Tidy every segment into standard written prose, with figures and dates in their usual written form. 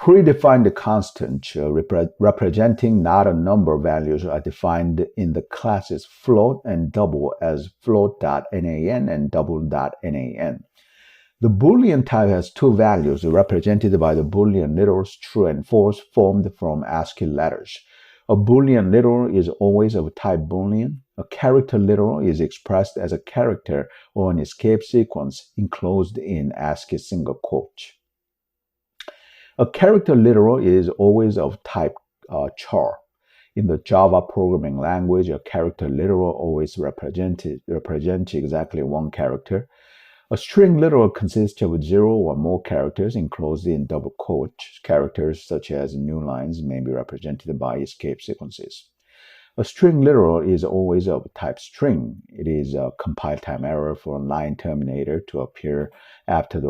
predefined constant representing not a number values are defined in the classes float and double as float.nan and double.nan. The Boolean type has two values represented by the Boolean literals true and false formed from ASCII letters. A Boolean literal is always of type Boolean. A character literal is expressed as a character or an escape sequence enclosed in ASCII single quotes. A character literal is always of type char. In the Java programming language, a character literal always represents exactly one character. A string literal consists of 0 or more characters enclosed in double quotes. Characters such as new lines may be represented by escape sequences. A string literal is always of type string. It is a compile time error for a line terminator to appear after the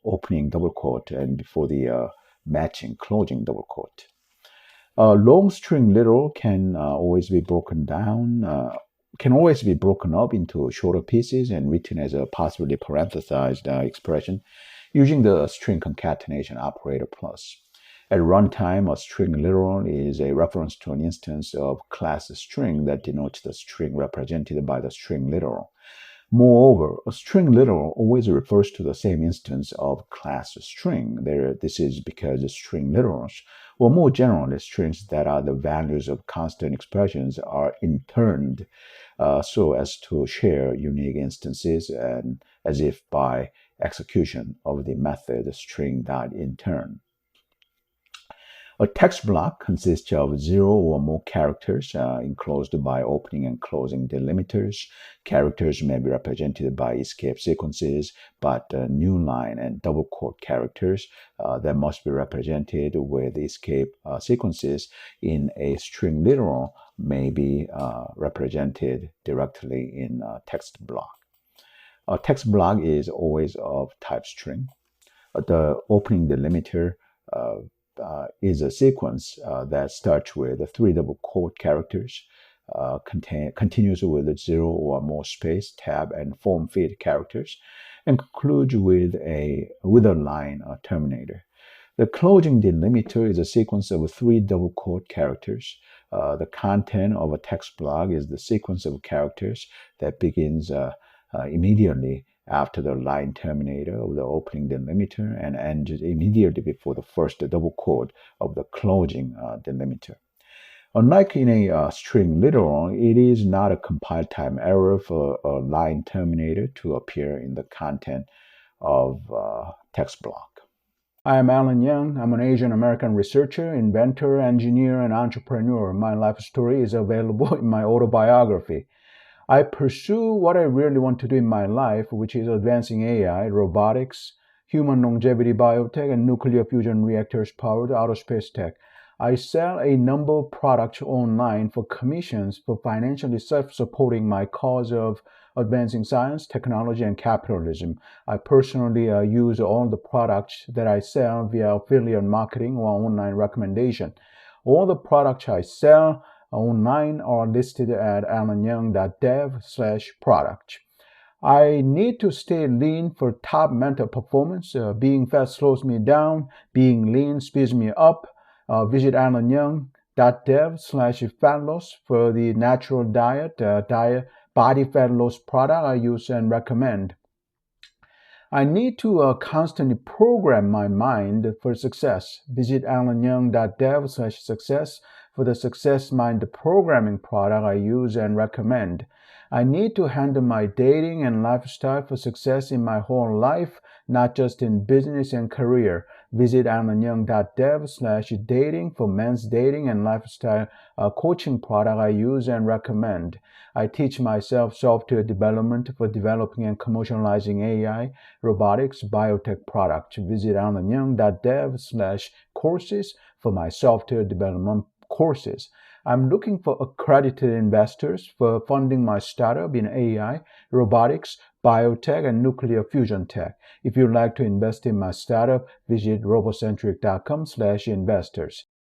opening double quote and before the matching closing double quote. A long string literal can always be broken up into shorter pieces and written as a possibly parenthesized expression using the string concatenation operator plus. At runtime, a string literal is a reference to an instance of class string that denotes the string represented by the string literal. Moreover, a string literal always refers to the same instance of class string. This is because string literals, or more generally, strings that are the values of constant expressions, are interned so as to share unique instances and as if by execution of the method string.intern. A text block consists of 0 or more characters enclosed by opening and closing delimiters. Characters may be represented by escape sequences, but new line and double quote characters that must be represented with escape sequences in a string literal may be represented directly in a text block. A text block is always of type string. The opening delimiter is a sequence that starts with 3 double quote characters, continues with 0 or more space, tab, and form feed characters, and concludes with a line terminator. The closing delimiter is a sequence of 3 double quote characters. The content of a text block is the sequence of characters that begins immediately after the line terminator of the opening delimiter and ends immediately before the first double quote of the closing delimiter. Unlike in a string literal, it is not a compile time error for a line terminator to appear in the content of text block. I am Alan Young. I'm an Asian American researcher, inventor, engineer, and entrepreneur. My life story is available in my autobiography. I pursue what I really want to do in my life, which is advancing AI, robotics, human longevity biotech, and nuclear fusion reactors powered outer space tech. I sell a number of products online for commissions for financially self-supporting my cause of advancing science, technology, and capitalism. I personally use all the products that I sell via affiliate marketing or online recommendation. All the products I sell online are listed at alanyoung.dev/product. I need to stay lean for top mental performance. Being fat slows me down. Being lean speeds me up. Visit alanyoung.dev/fat loss for the natural body fat loss product I use and recommend. I need to constantly program my mind for success. Visit alanyoung.dev/success for the Success Mind programming product I use and recommend. I need to handle my dating and lifestyle for success in my whole life, not just in business and career. Visit alanyoung.dev/dating for men's dating and lifestyle coaching product I use and recommend. I teach myself software development for developing and commercializing AI, robotics, biotech products. Visit alanyoung.dev/courses for my software development courses. I'm looking for accredited investors for funding my startup in AI, robotics, biotech, and nuclear fusion tech. If you'd like to invest in my startup, visit robocentric.com/investors.